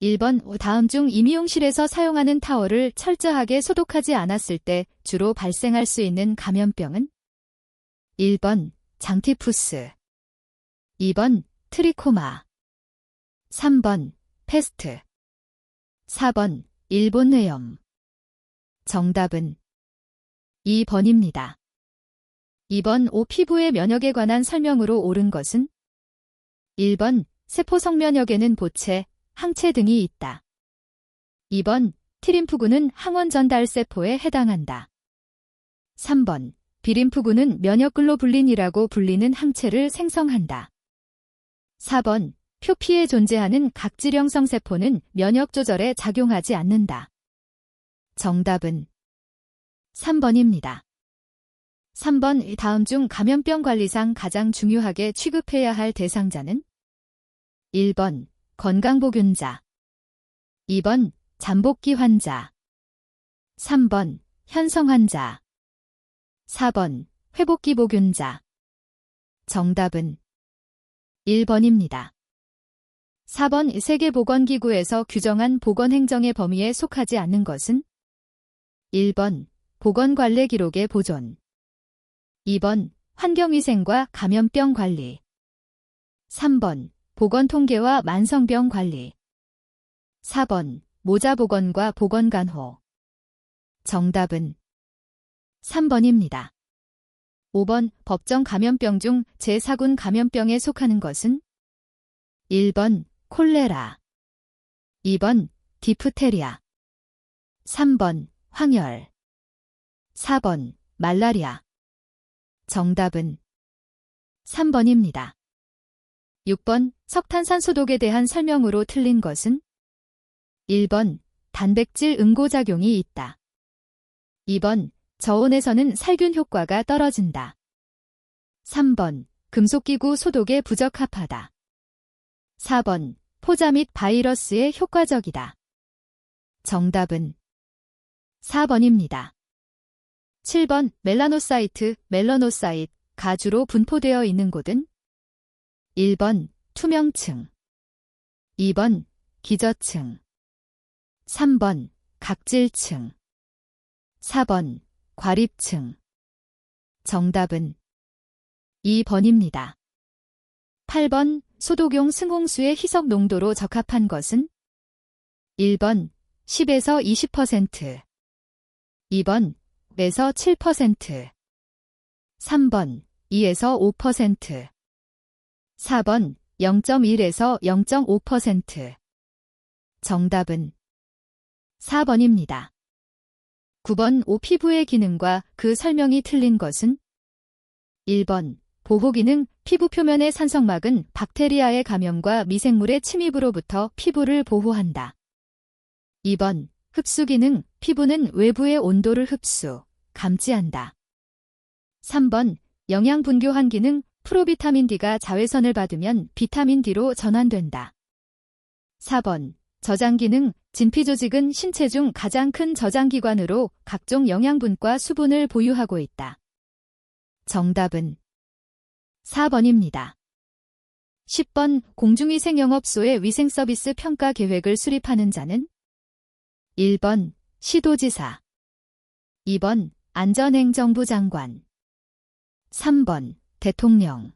1번 다음 중 임용실에서 사용하는 타월을 철저하게 소독하지 않았을 때 주로 발생할 수 있는 감염병은? 1번 장티푸스, 2번 트리코마, 3번 패스트, 4번 일본뇌염. 정답은 2번입니다. 2번 피부의 면역에 관한 설명으로 옳은 것은? 1번 세포성 면역에는 보채, 항체 등이 있다. 2번 T림프구는 항원 전달 세포에 해당한다. 3번 B림프구는 면역글로불린이라고 불리는 항체를 생성한다. 4번 표피에 존재하는 각질형성 세포는 면역 조절에 작용하지 않는다. 정답은 3번입니다. 3번 다음 중 감염병 관리상 가장 중요하게 취급해야 할 대상자는? 1번 건강보균자, 2번 잠복기 환자, 3번 현성 환자, 4번 회복기 보균자. 정답은 1번입니다. 4번 세계보건기구에서 규정한 보건행정의 범위에 속하지 않는 것은? 1번 보건관례 기록의 보존, 2번 환경위생과 감염병 관리, 3번 보건통계와 만성병 관리, 4번 모자보건과 보건간호. 정답은 3번입니다. 5번 법정 감염병 중 제4군 감염병에 속하는 것은? 1번 콜레라, 2번 디프테리아, 3번 황열, 4번 말라리아. 정답은 3번입니다. 6번 석탄산 소독에 대한 설명으로 틀린 것은? 1번 단백질 응고작용이 있다. 2번 저온에서는 살균 효과가 떨어진다. 3번 금속기구 소독에 부적합하다. 4번 포자 및 바이러스에 효과적이다. 정답은 4번입니다. 7번 멜라노사이트, 멜라노사이트가 주로 분포되어 있는 곳은? 1번 투명층, 2번 기저층, 3번 각질층, 4번 과립층. 정답은 2번입니다. 8번 소독용 승홍수의 희석 농도로 적합한 것은? 1번 10에서 20%, 2번 5에서 7%, 3번 2에서 5%, 4번 0.1에서 0.5%. 정답은 4번입니다. 9번 피부의 기능과 그 설명이 틀린 것은? 1번 보호기능, 피부 표면의 산성막은 박테리아의 감염과 미생물의 침입으로부터 피부를 보호한다. 2번 흡수기능, 피부는 외부의 온도를 흡수, 감지한다. 3번 영양분교환 기능, 프로비타민 D가 자외선을 받으면 비타민 D로 전환된다. 4번 저장 기능, 진피조직은 신체 중 가장 큰 저장기관으로 각종 영양분과 수분을 보유하고 있다. 정답은 4번입니다. 10번 공중위생영업소의 위생서비스 평가 계획을 수립하는 자는? 1번 시도지사, 2번 안전행정부 장관, 3번 대통령,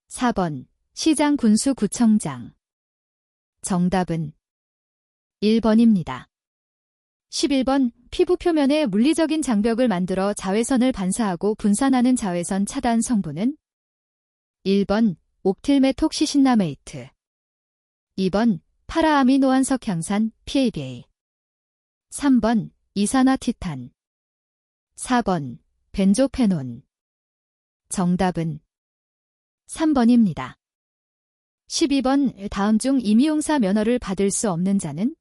4번 시장 군수구청장. 정답은 1번입니다. 11번 피부 표면에 물리적인 장벽을 만들어 자외선을 반사하고 분산하는 자외선 차단 성분은? 1번 옥틸메톡시신나메이트, 2번 파라아미노안석향산 PABA, 3번 이산화티탄, 4번 벤조페논. 정답은 3번입니다. 12번 다음 중 임의용사 면허를 받을 수 없는 자는?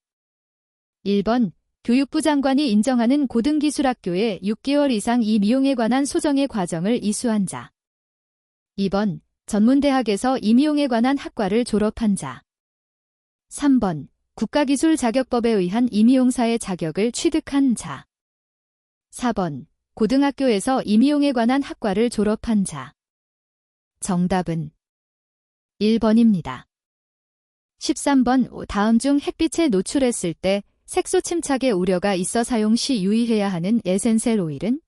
1번 교육부 장관이 인정하는 고등기술학교에 6개월 이상 이 미용에 관한 소정의 과정을 이수한 자. 2번 전문대학에서 이 미용에 관한 학과를 졸업한 자. 3번 국가기술자격법에 의한 임의용사의 자격을 취득한 자. 4번 고등학교에서 임의용에 관한 학과를 졸업한 자. 정답은 1번입니다. 13번 다음 중 햇빛에 노출했을 때 색소 침착의 우려가 있어 사용 시 유의해야 하는 에센셜 오일은?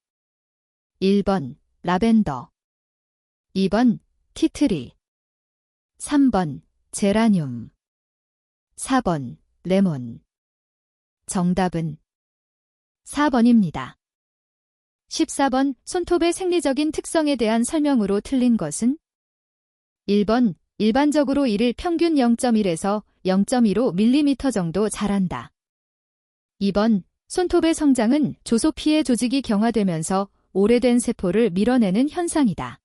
1번 라벤더, 2번 티트리, 3번 제라늄, 4번 레몬. 정답은 4번입니다. 14번 손톱의 생리적인 특성에 대한 설명으로 틀린 것은? 1번 일반적으로 이를 평균 0.1에서 0.25mm 정도 자란다. 2번 손톱의 성장은 조소피의 조직이 경화되면서 오래된 세포를 밀어내는 현상이다.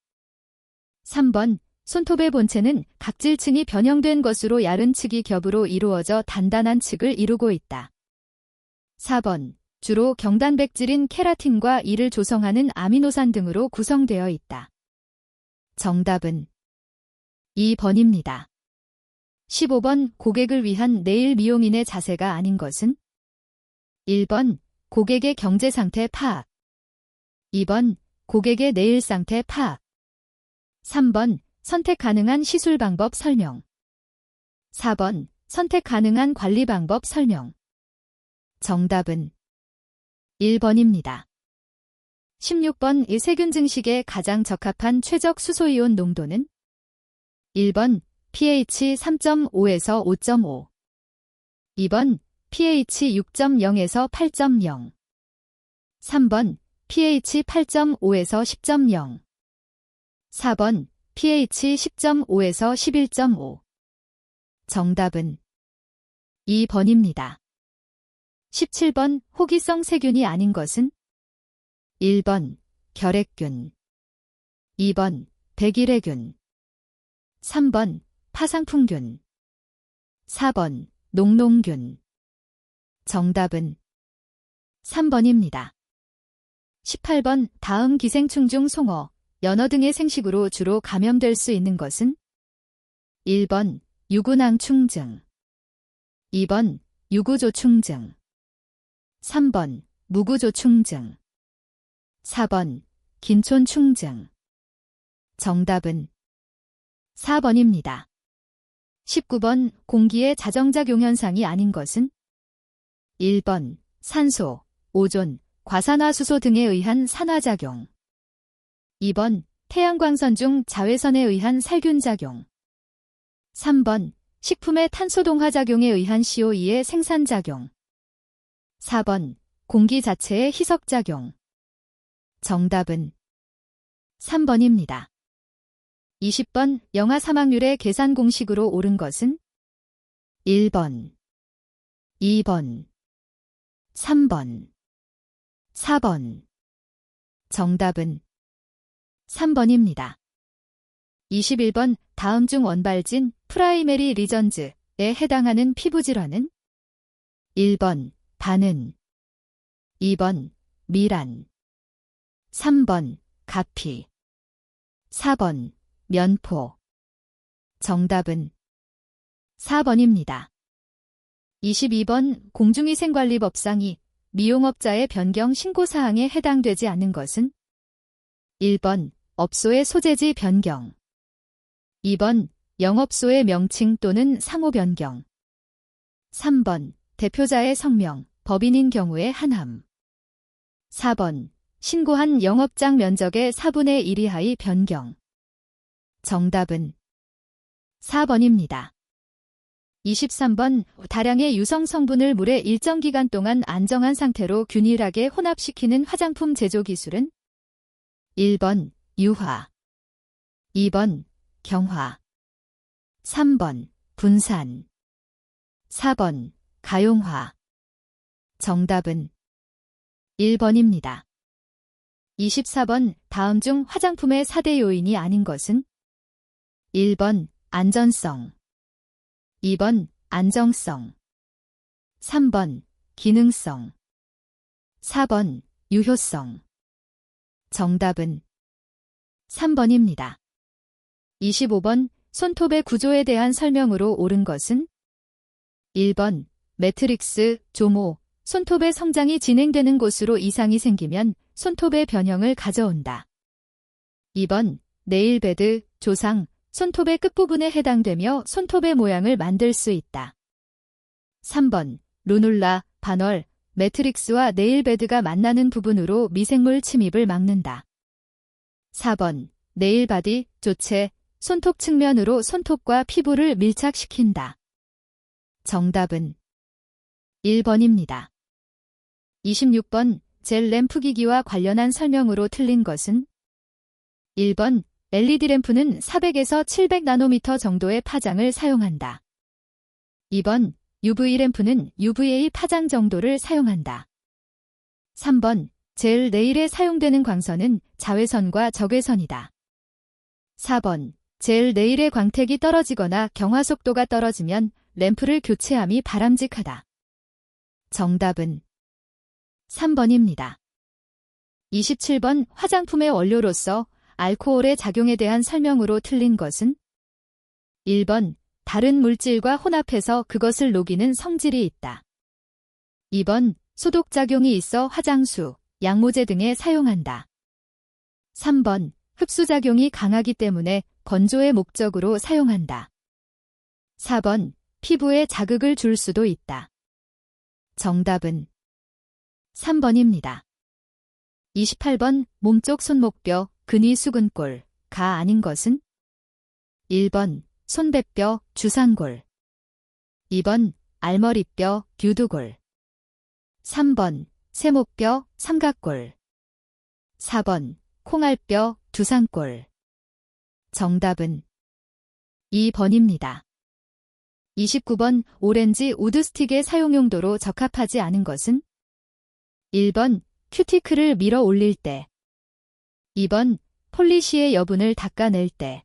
3번 손톱의 본체는 각질층이 변형된 것으로 얇은 층이 겹으로 이루어져 단단한 층을 이루고 있다. 4번 주로 경단백질인 케라틴과 이를 조성하는 아미노산 등으로 구성되어 있다. 정답은 2번입니다. 15번 고객을 위한 네일 미용인의 자세가 아닌 것은? 1번 고객의 경제 상태 파악, 2번 고객의 네일 상태 파악, 3번 선택 가능한 시술 방법 설명, 4번 선택 가능한 관리 방법 설명. 정답은 1번입니다. 16번 이 세균 증식에 가장 적합한 최적 수소이온 농도는? 1번 pH 3.5에서 5.5, 2번 pH 6.0에서 8.0, 3번 pH 8.5에서 10.0, 4번 pH 10.5에서 11.5. 정답은 2번입니다. 17번 호기성 세균이 아닌 것은? 1번 결핵균, 2번 백일해균, 3번 파상풍균, 4번 농농균. 정답은 3번입니다. 18번 다음 기생충 중 송어, 연어 등의 생식으로 주로 감염될 수 있는 것은? 1번 유구낭충증, 2번 유구조충증, 3번 무구조충증, 4번 긴촌충증. 정답은 4번입니다. 19번 공기의 자정작용 현상이 아닌 것은? 1번 산소, 오존, 과산화수소 등에 의한 산화작용, 2번 태양광선 중 자외선에 의한 살균작용, 3번 식품의 탄소동화작용에 의한 COE의 생산작용, 4번 공기 자체의 희석작용. 정답은 3번입니다. 20번 영아 사망률의 계산 공식으로 옳은 것은? 1번, 2번, 3번, 4번. 정답은 3번입니다. 21번 다음 중 원발진 프라이메리 리전즈에 해당하는 피부질환은? 1번 반은, 2번 미란, 3번 가피, 4번 면포. 정답은 4번입니다. 22번 공중위생관리법상이 미용업자의 변경 신고사항에 해당되지 않는 것은? 1번 업소의 소재지 변경, 2번 영업소의 명칭 또는 상호 변경, 3번 대표자의 성명, 법인인 경우의 한함, 4번 신고한 영업장 면적의 4분의 1 이하의 변경. 정답은 4번입니다. 23번 다량의 유성 성분을 물에 일정 기간 동안 안정한 상태로 균일하게 혼합시키는 화장품 제조 기술은? 1번 유화, 2번 경화, 3번 분산, 4번 가용화. 정답은 1번입니다. 24번 다음 중 화장품의 4대 요인이 아닌 것은? 1번 안전성, 2번 안정성, 3번 기능성, 4번 유효성. 정답은 3번입니다. 25번 손톱의 구조에 대한 설명으로 옳은 것은? 1번 매트릭스, 조모, 손톱의 성장이 진행되는 곳으로 이상이 생기면 손톱의 변형을 가져온다. 2번 네일베드, 조상, 손톱의 끝부분에 해당되며 손톱의 모양을 만들 수 있다. 3번, 루눌라, 반월, 매트릭스와 네일베드가 만나는 부분으로 미생물 침입을 막는다. 4번, 네일바디, 조체, 손톱 측면으로 손톱과 피부를 밀착시킨다. 정답은 1번입니다. 26번, 젤 램프 기기와 관련한 설명으로 틀린 것은? 1번, LED 램프는 400에서 700나노미터 정도의 파장을 사용한다. 2번, UV 램프는 UVA 파장 정도를 사용한다. 3번, 젤 네일에 사용되는 광선은 자외선과 적외선이다. 4번, 젤 네일의 광택이 떨어지거나 경화 속도가 떨어지면 램프를 교체함이 바람직하다. 정답은 3번입니다. 27번, 화장품의 원료로서 알코올의 작용에 대한 설명으로 틀린 것은? 1번, 다른 물질과 혼합해서 그것을 녹이는 성질이 있다. 2번, 소독작용이 있어 화장수, 양모제 등에 사용한다. 3번, 흡수작용이 강하기 때문에 건조의 목적으로 사용한다. 4번, 피부에 자극을 줄 수도 있다. 정답은 3번입니다. 28번, 몸쪽 손목뼈, 근위 수근골, 가 아닌 것은? 1번, 손배뼈, 주상골. 2번, 알머리뼈, 유두골. 3번, 세모뼈, 삼각골. 4번, 콩알뼈, 두상골. 정답은 2번입니다. 29번, 오렌지 우드스틱의 사용 용도로 적합하지 않은 것은? 1번, 큐티클을 밀어 올릴 때. 2번, 폴리시의 여분을 닦아낼 때.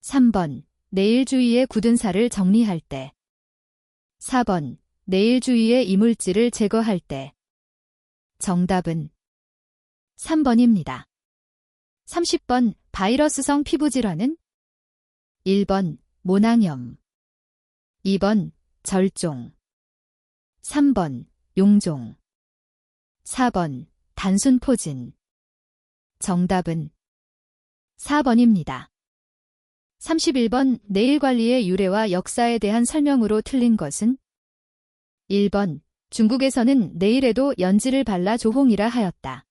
3번, 네일 주위의 굳은 살을 정리할 때. 4번, 네일 주위의 이물질을 제거할 때. 정답은 3번입니다. 30번, 바이러스성 피부질환은? 1번, 모낭염. 2번, 절종. 3번, 용종. 4번, 단순포진. 정답은 4번입니다. 31번, 네일 관리의 유래와 역사에 대한 설명으로 틀린 것은? 1번, 중국에서는 네일에도 연지를 발라 조홍이라 하였다.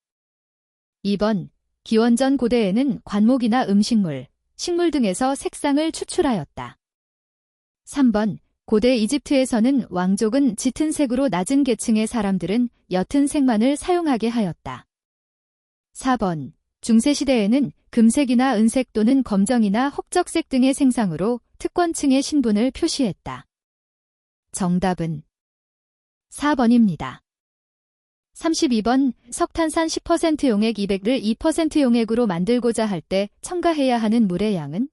2번, 기원전 고대에는 관목이나 음식물, 식물 등에서 색상을 추출하였다. 3번, 고대 이집트에서는 왕족은 짙은 색으로 낮은 계층의 사람들은 옅은 색만을 사용하게 하였다. 4번, 중세시대에는 금색이나 은색 또는 검정이나 혹적색 등의 생상으로 특권층의 신분을 표시했다. 정답은 4번입니다. 32번, 석탄산 10% 용액 200을 2% 용액으로 만들고자 할 때 첨가해야 하는 물의 양은?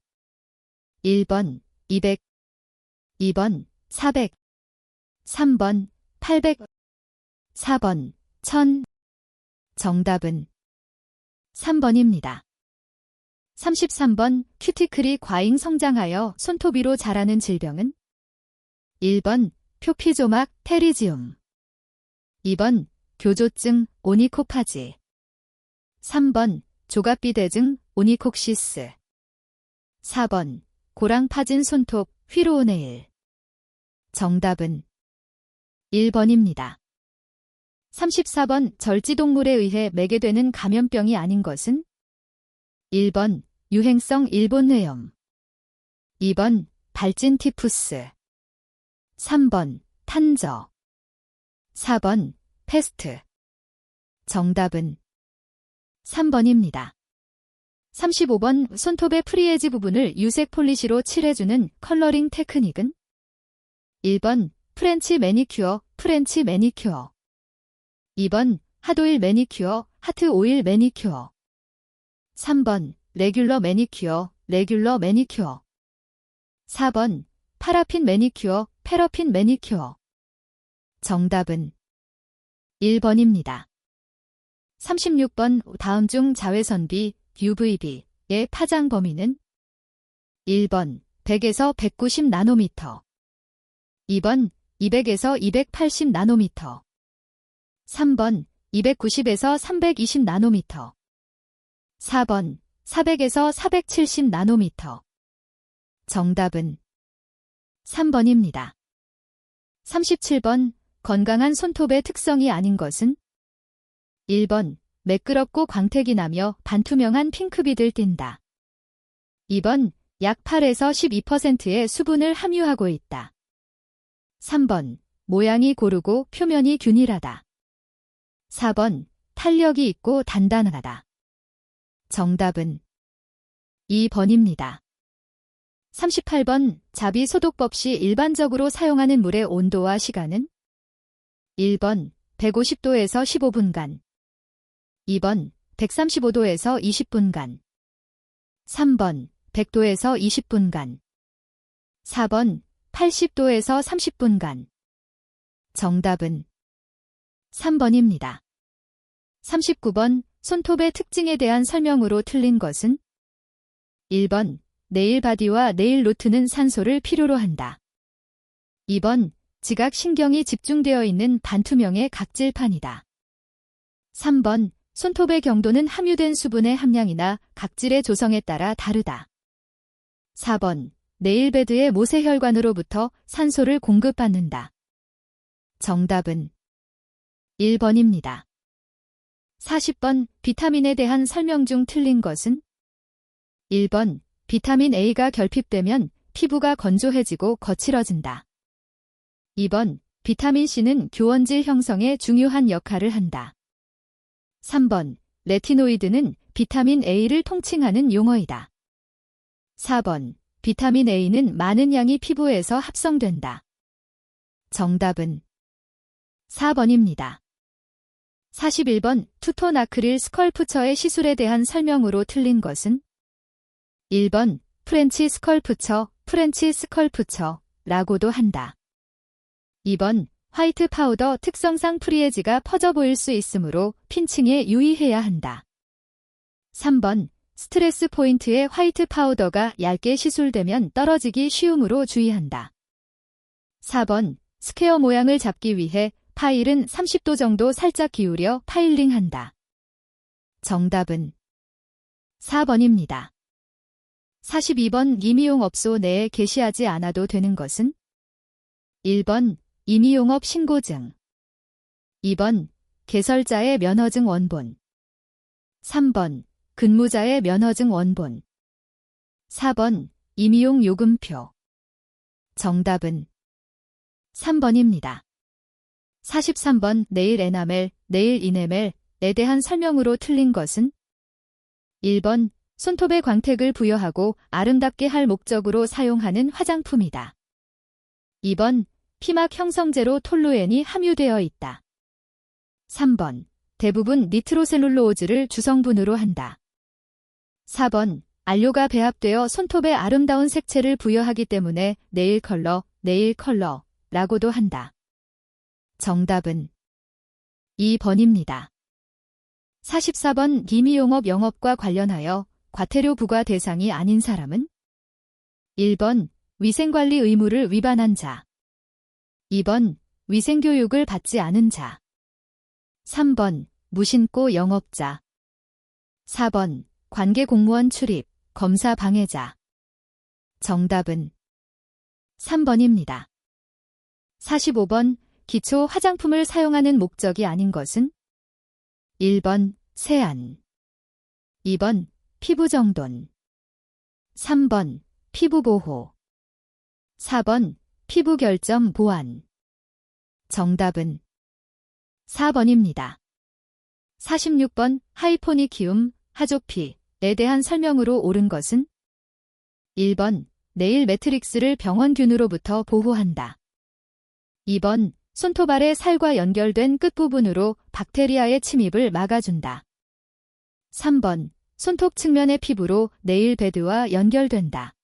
1번, 200. 2번, 400. 3번, 800. 4번, 1000. 정답은 3번입니다. 33번, 큐티클이 과잉 성장하여 손톱 위로 자라는 질병은? 1번, 표피조막, 테리지움. 2번, 교조증, 오니코파지. 3번, 조갑비대증, 오니콕시스. 4번, 고랑파진 손톱, 휘로오네일. 정답은 1번입니다. 34번, 절지동물에 의해 매개되는 감염병이 아닌 것은? 1번, 유행성 일본뇌염. 2번, 발진티푸스. 3번, 탄저. 4번, 패스트. 정답은 3번입니다. 35번, 손톱의 프리에지 부분을 유색 폴리시로 칠해주는 컬러링 테크닉은? 1번, 프렌치 매니큐어, 프렌치 매니큐어. 2번, 핫오일 매니큐어, 하트 오일 매니큐어. 3번, 레귤러 매니큐어, 레귤러 매니큐어. 4번, 파라핀 매니큐어, 패러핀 매니큐어. 정답은 1번입니다. 36번, 다음 중 자외선비, UVB의 파장 범위는? 1번, 100에서 190 나노미터. 2번, 200에서 280 나노미터. 3번, 290에서 320 나노미터. 4번, 400에서 470 나노미터. 정답은 3번입니다. 37번 건강한 손톱의 특성이 아닌 것은? 1번 매끄럽고 광택이 나며 반투명한 핑크빛을 띈다. 2번 약 8에서 12%의 수분을 함유하고 있다. 3번 모양이 고르고 표면이 균일하다. 4번 탄력이 있고 단단하다. 정답은 2번입니다. 38번 자비 소독법 시 일반적으로 사용하는 물의 온도와 시간은? 1번 150도에서 15분간 2번 135도에서 20분간 3번 100도에서 20분간 4번 80도에서 30분간 정답은 3번입니다. 39번 손톱의 특징에 대한 설명으로 틀린 것은? 1번 네일 바디와 네일 노트는 산소를 필요로 한다. 2번 지각신경이 집중되어 있는 반투명의 각질판이다. 3번 손톱의 경도는 함유된 수분의 함량이나 각질의 조성에 따라 다르다. 4번 네일베드의 모세혈관으로부터 산소를 공급받는다. 정답은 1번입니다. 40번 비타민에 대한 설명 중 틀린 것은? 1번 비타민 A가 결핍되면 피부가 건조해지고 거칠어진다. 2번 비타민 C는 교원질 형성에 중요한 역할을 한다. 3번 레티노이드는 비타민 A를 통칭하는 용어이다. 4번 비타민 A는 많은 양이 피부에서 합성된다. 정답은 4번입니다. 41번 투톤 아크릴 스컬프처의 시술에 대한 설명으로 틀린 것은? 1번 프렌치 스컬프처라고도 한다. 2번 화이트 파우더 특성상 프리에지가 퍼져 보일 수 있으므로 핀칭에 유의해야 한다. 3번 스트레스 포인트에 화이트 파우더가 얇게 시술되면 떨어지기 쉬우므로 주의한다. 4번 스퀘어 모양을 잡기 위해 파일은 30도 정도 살짝 기울여 파일링한다. 정답은 4번입니다. 42번 임의용업소 내에 게시하지 않아도 되는 것은? 1번 임의용업 신고증 2번 개설자의 면허증 원본 3번 근무자의 면허증 원본 4번 임의용 요금표 정답은 3번입니다. 43번 네일 에나멜, 네일 이네멜에 대한 설명으로 틀린 것은? 1번 손톱에 광택을 부여하고 아름답게 할 목적으로 사용하는 화장품이다. 2번 피막 형성제로 톨루엔이 함유되어 있다. 3번 대부분 니트로셀룰로오즈를 주성분으로 한다. 4번 안료가 배합되어 손톱에 아름다운 색채를 부여하기 때문에 네일 컬러라고도 한다. 정답은 2번입니다. 44번 임의용업 영업과 관련하여 과태료 부과 대상이 아닌 사람은? 1번 위생관리 의무를 위반한 자 2번 위생교육을 받지 않은 자 3번 무신고 영업자 4번 관계공무원 출입, 검사 방해자 정답은 3번입니다. 45번 기초 화장품을 사용하는 목적이 아닌 것은? 1번 세안 2번 피부정돈 3번 피부보호 4번 피부결점 보완 정답은 4번입니다. 46번 하이포니키움, 하조피에 대한 설명으로 옳은 것은? 1번 네일 매트릭스를 병원균으로부터 보호한다. 2번 손톱 아래 살과 연결된 끝부분으로 박테리아의 침입을 막아준다. 3번 손톱 측면의 피부로 네일 베드와 연결된다.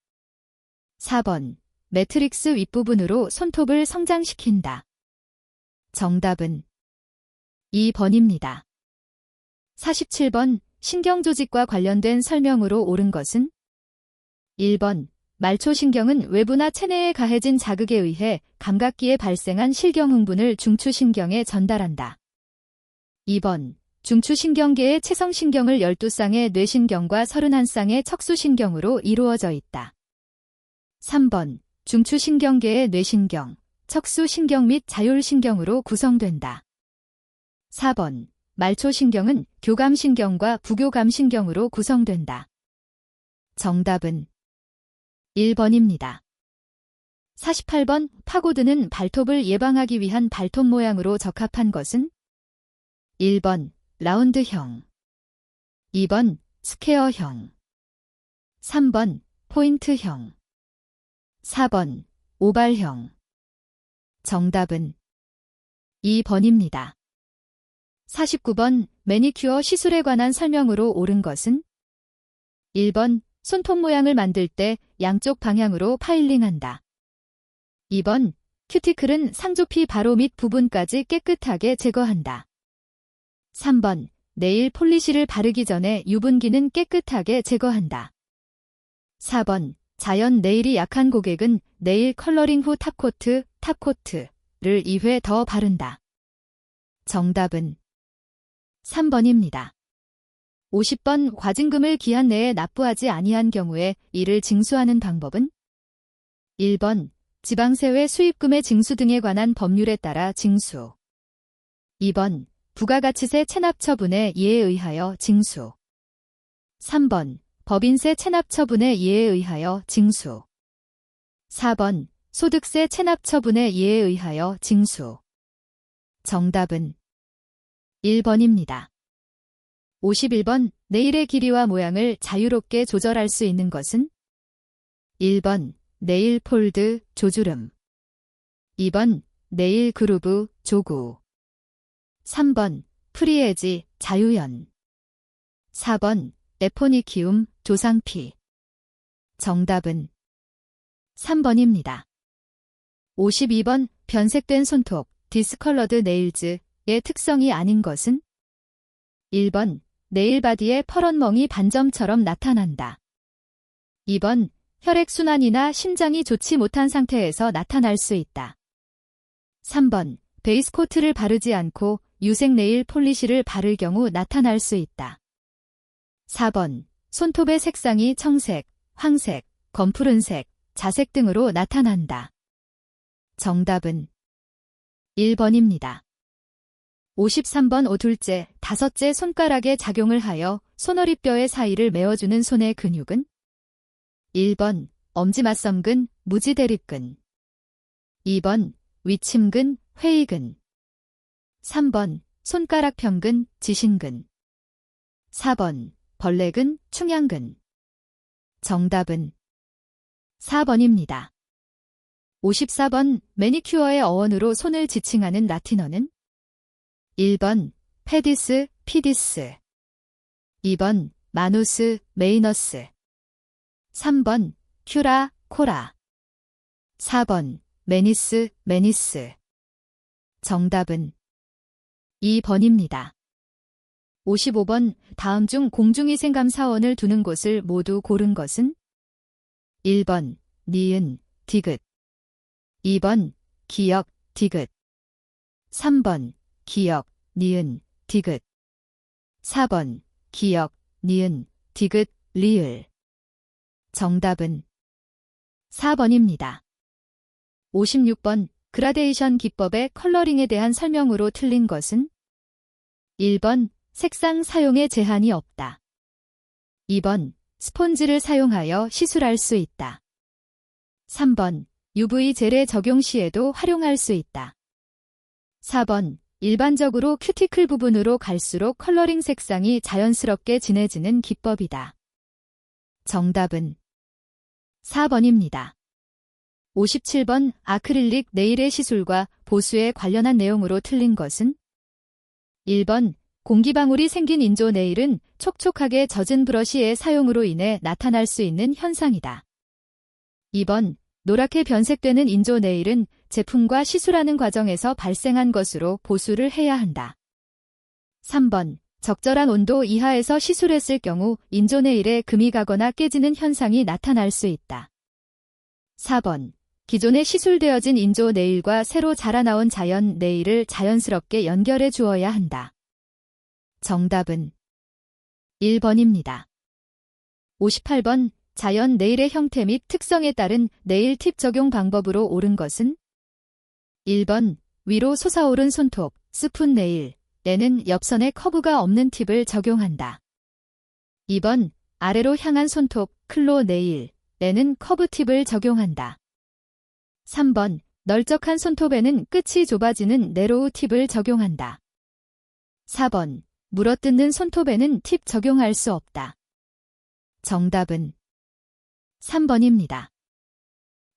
4번 매트릭스 윗부분으로 손톱을 성장시킨다. 정답은 2번입니다. 47번 신경조직과 관련된 설명으로 옳은 것은? 1번 말초신경은 외부나 체내에 가해진 자극에 의해 감각기에 발생한 실경흥분을 중추신경에 전달한다. 2번 중추신경계의 체성신경을 12쌍의 뇌신경과 31쌍의 척수신경으로 이루어져 있다. 3번 중추신경계의 뇌신경, 척수신경 및 자율신경으로 구성된다. 4번 말초신경은 교감신경과 부교감신경으로 구성된다. 정답은 1번입니다. 48번 파고드는 발톱을 예방하기 위한 발톱 모양으로 적합한 것은 1번 라운드형, 2번 스퀘어형, 3번 포인트형, 4번 오발형. 정답은 2번입니다. 49번 매니큐어 시술에 관한 설명으로 옳은 것은 1번 손톱 모양을 만들 때 양쪽 방향으로 파일링한다. 2번 큐티클은 상조피 바로 밑 부분까지 깨끗하게 제거한다. 3번 네일 폴리시를 바르기 전에 유분기는 깨끗하게 제거한다. 4번 자연 네일이 약한 고객은 네일 컬러링 후 탑코트를 2회 더 바른다. 정답은 3번입니다. 50번 과징금을 기한 내에 납부하지 아니한 경우에 이를 징수하는 방법은 1번 지방세외 수입금의 징수 등에 관한 법률에 따라 징수, 2번 부가가치세 체납 처분의 예에 의하여 징수, 3번 법인세 체납 처분의 예에 의하여 징수, 4번 소득세 체납 처분의 예에 의하여 징수. 정답은 1번입니다. 51번 네일의 길이와 모양을 자유롭게 조절할 수 있는 것은 1번 네일 폴드 조주름, 2번 네일 그루브 조구, 3번 프리에지 자유연, 4번 에포니키움 조상피. 정답은 3번입니다. 52번 변색된 손톱 디스컬러드 네일즈의 특성이 아닌 것은 1번 네일 바디의 퍼런 멍이 반점처럼 나타난다. 2번 혈액순환이나 심장이 좋지 못한 상태에서 나타날 수 있다. 3번 베이스 코트를 바르지 않고 유색 네일 폴리시를 바를 경우 나타날 수 있다. 4번 손톱의 색상이 청색, 황색, 검푸른색, 자색 등으로 나타난다. 정답은 1번입니다. 53번 오둘째, 다섯째 손가락에 작용을 하여 손허리뼈의 사이를 메워주는 손의 근육은 1번 엄지맛섬근, 무지대립근, 2번 위침근, 회의근, 3번 손가락평근, 지신근, 4번 벌레근, 충양근. 정답은 4번입니다. 54번 매니큐어의 어원으로 손을 지칭하는 라틴어는 1번 페디스, 피디스, 2번 마누스, 메이너스, 3번 큐라, 코라, 4번 메니스, 메니스. 정답은 2번입니다. 55번 다음 중 공중위생감 사원을 두는 곳을 모두 고른 것은 1번 니은, 디귿, 2번 기역, 디귿, 3번 기역, 니은, 디귿, 4번 기역, 니은, 디귿, 리을. 정답은 4번입니다. 56번 그라데이션 기법의 컬러링에 대한 설명으로 틀린 것은 1번 색상 사용에 제한이 없다. 2번 스폰지를 사용하여 시술할 수 있다. 3번 UV 젤의 적용 시에도 활용할 수 있다. 4번 일반적으로 큐티클 부분으로 갈수록 컬러링 색상이 자연스럽게 진해지는 기법이다. 정답은 4번입니다. 57번 아크릴릭 네일의 시술과 보수에 관련한 내용으로 틀린 것은 1번 공기방울이 생긴 인조 네일은 촉촉하게 젖은 브러쉬의 사용으로 인해 나타날 수 있는 현상이다. 2번 노랗게 변색되는 인조 네일은 제품과 시술하는 과정에서 발생한 것으로 보수를 해야 한다. 3번 적절한 온도 이하에서 시술했을 경우 인조 네일에 금이 가거나 깨지는 현상이 나타날 수 있다. 4번 기존에 시술되어진 인조 네일과 새로 자라나온 자연 네일을 자연스럽게 연결해 주어야 한다. 정답은 1번입니다. 58번 자연 네일의 형태 및 특성에 따른 네일 팁 적용 방법으로 옳은 것은 1번 위로 솟아오른 손톱, 스푼 네일에는 옆선에 커브가 없는 팁을 적용한다. 2번 아래로 향한 손톱, 클로 네일에는 커브 팁을 적용한다. 3번 널쩍한 손톱에는 끝이 좁아지는 네로우 팁을 적용한다. 4번 물어뜯는 손톱에는 팁 적용할 수 없다. 정답은 3번입니다.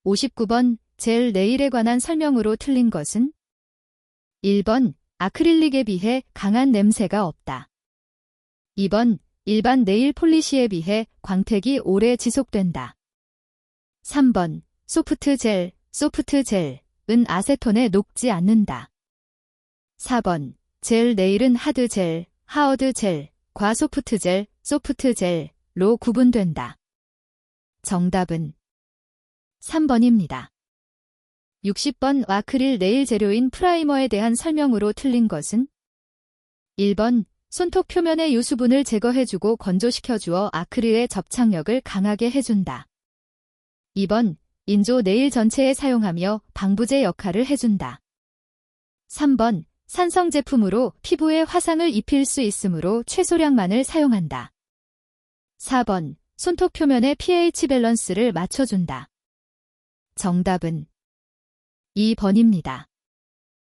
59번 젤 네일에 관한 설명으로 틀린 것은 1번 아크릴릭에 비해 강한 냄새가 없다. 2번 일반 네일 폴리시에 비해 광택이 오래 지속된다. 3번 소프트 젤은 아세톤에 녹지 않는다. 4번 젤 네일은 하드 젤과 소프트 젤로 구분된다. 정답은 3번입니다. 60번 아크릴 네일 재료인 프라이머에 대한 설명으로 틀린 것은 1번 손톱 표면의 유수분을 제거해주고 건조시켜주어 아크릴의 접착력을 강하게 해준다. 2번 인조 네일 전체에 사용하며 방부제 역할을 해준다. 3번 산성 제품으로 피부에 화상을 입힐 수 있으므로 최소량만을 사용한다. 4번 손톱 표면의 pH 밸런스를 맞춰준다. 정답은 2번입니다.